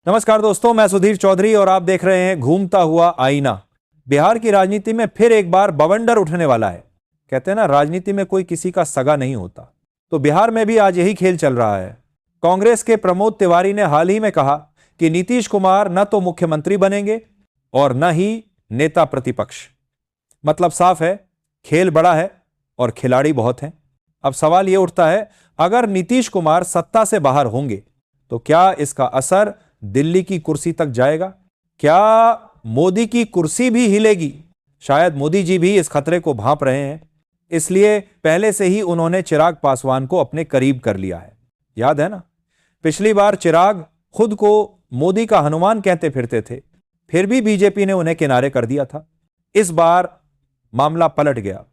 नमस्कार दोस्तों, मैं सुधीर चौधरी और आप देख रहे हैं घूमता हुआ आईना। बिहार की राजनीति में फिर एक बार बवंडर उठने वाला है। कहते हैं ना, राजनीति में कोई किसी का सगा नहीं होता। तो बिहार में भी आज यही खेल चल रहा है। कांग्रेस के प्रमोद तिवारी ने हाल ही में कहा कि नीतीश कुमार न तो मुख्यमंत्री बनेंगे और न ही नेता प्रतिपक्ष। मतलब साफ है, खेल बड़ा है और खिलाड़ी बहुत हैं। अब सवाल यह उठता है, अगर नीतीश कुमार सत्ता से बाहर होंगे तो क्या इसका असर दिल्ली की कुर्सी तक जाएगा? क्या मोदी की कुर्सी भी हिलेगी? शायद मोदी जी भी इस खतरे को भांप रहे हैं, इसलिए पहले से ही उन्होंने चिराग पासवान को अपने करीब कर लिया है। याद है ना, पिछली बार चिराग खुद को मोदी का हनुमान कहते फिरते थे, फिर भी बीजेपी ने उन्हें किनारे कर दिया था। इस बार मामला पलट गया।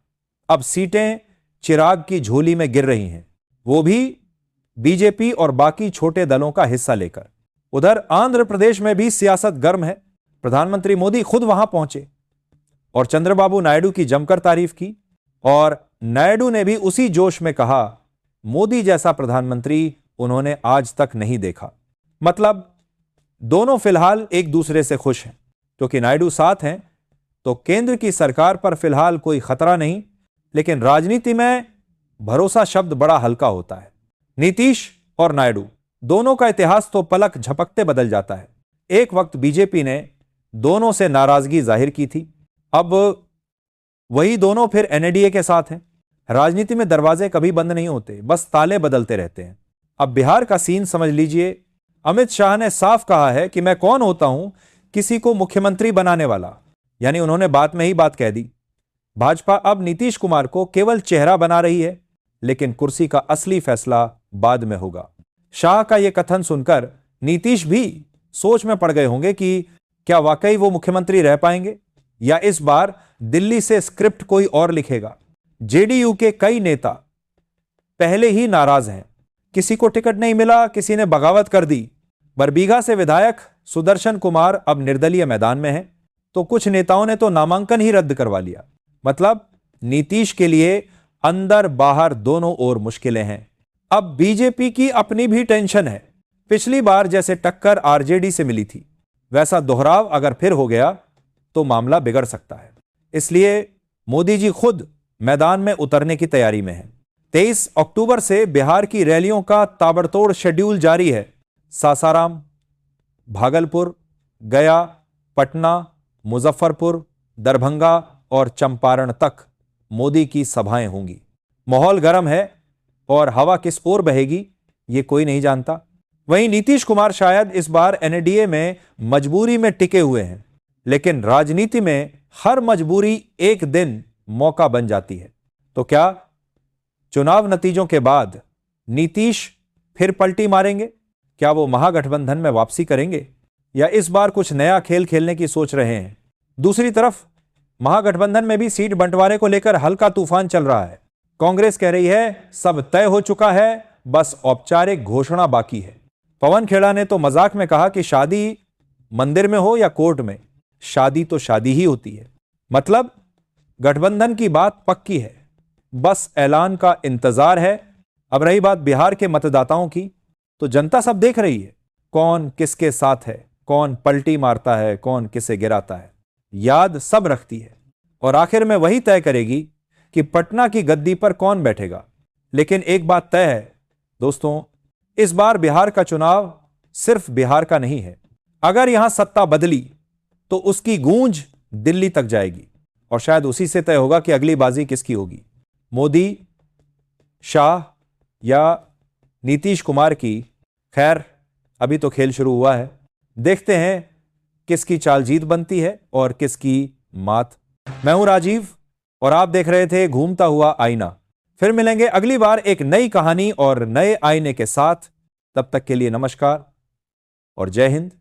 अब सीटें चिराग की झोली में गिर रही हैं, वो भी बीजेपी और बाकी छोटे दलों का हिस्सा लेकर। उधर आंध्र प्रदेश में भी सियासत गर्म है। प्रधानमंत्री मोदी खुद वहां पहुंचे और चंद्रबाबू नायडू की जमकर तारीफ की, और नायडू ने भी उसी जोश में कहा, मोदी जैसा प्रधानमंत्री उन्होंने आज तक नहीं देखा। मतलब दोनों फिलहाल एक दूसरे से खुश हैं, क्योंकि नायडू साथ हैं तो केंद्र की सरकार पर फिलहाल कोई खतरा नहीं। लेकिन राजनीति में भरोसा शब्द बड़ा हल्का होता है। नीतीश और नायडू दोनों का इतिहास तो पलक झपकते बदल जाता है। एक वक्त बीजेपी ने दोनों से नाराजगी जाहिर की थी, अब वही दोनों फिर एनडीए के साथ हैं। राजनीति में दरवाजे कभी बंद नहीं होते, बस ताले बदलते रहते हैं। अब बिहार का सीन समझ लीजिए। अमित शाह ने साफ कहा है कि मैं कौन होता हूं किसी को मुख्यमंत्री बनाने वाला, यानी उन्होंने बात में ही बात कह दी। भाजपा अब नीतीश कुमार को केवल चेहरा बना रही है, लेकिन कुर्सी का असली फैसला बाद में होगा। शाह का यह कथन सुनकर नीतीश भी सोच में पड़ गए होंगे कि क्या वाकई वो मुख्यमंत्री रह पाएंगे, या इस बार दिल्ली से स्क्रिप्ट कोई और लिखेगा। जेडीयू के कई नेता पहले ही नाराज हैं। किसी को टिकट नहीं मिला, किसी ने बगावत कर दी। बरबीघा से विधायक सुदर्शन कुमार अब निर्दलीय मैदान में हैं, तो कुछ नेताओं ने तो नामांकन ही रद्द करवा लिया। मतलब नीतीश के लिए अंदर बाहर दोनों ओर मुश्किलें हैं। अब बीजेपी की अपनी भी टेंशन है। पिछली बार जैसे टक्कर आरजेडी से मिली थी, वैसा दोहराव अगर फिर हो गया तो मामला बिगड़ सकता है। इसलिए मोदी जी खुद मैदान में उतरने की तैयारी में हैं। 23 अक्टूबर से बिहार की रैलियों का ताबड़तोड़ शेड्यूल जारी है। सासाराम, भागलपुर, गया, पटना, मुजफ्फरपुर, दरभंगा और चंपारण तक मोदी की सभाएं होंगी। माहौल गर्म है और हवा किस ओर बहेगी ये कोई नहीं जानता। वहीं नीतीश कुमार शायद इस बार एनडीए में मजबूरी में टिके हुए हैं, लेकिन राजनीति में हर मजबूरी एक दिन मौका बन जाती है। तो क्या चुनाव नतीजों के बाद नीतीश फिर पलटी मारेंगे? क्या वो महागठबंधन में वापसी करेंगे, या इस बार कुछ नया खेल खेलने की सोच रहे हैं? दूसरी तरफ महागठबंधन में भी सीट बंटवारे को लेकर हल्का तूफान चल रहा है। कांग्रेस कह रही है सब तय हो चुका है, बस औपचारिक घोषणा बाकी है। पवन खेड़ा ने तो मजाक में कहा कि शादी मंदिर में हो या कोर्ट में, शादी तो शादी ही होती है। मतलब गठबंधन की बात पक्की है, बस ऐलान का इंतजार है। अब रही बात बिहार के मतदाताओं की, तो जनता सब देख रही है कौन किसके साथ है, कौन पलटी मारता है, कौन किसे गिराता है। याद सब रखती है और आखिर में वही तय करेगी कि पटना की गद्दी पर कौन बैठेगा। लेकिन एक बात तय है दोस्तों, इस बार बिहार का चुनाव सिर्फ बिहार का नहीं है। अगर यहां सत्ता बदली तो उसकी गूंज दिल्ली तक जाएगी, और शायद उसी से तय होगा कि अगली बाजी किसकी होगी, मोदी, शाह या नीतीश कुमार की। खैर, अभी तो खेल शुरू हुआ है, देखते हैं किसकी चाल जीत बनती है और किसकी मात। मैं हूं राजीव और आप देख रहे थे घूमता हुआ आईना। फिर मिलेंगे अगली बार एक नई कहानी और नए आईने के साथ। तब तक के लिए नमस्कार और जय हिंद।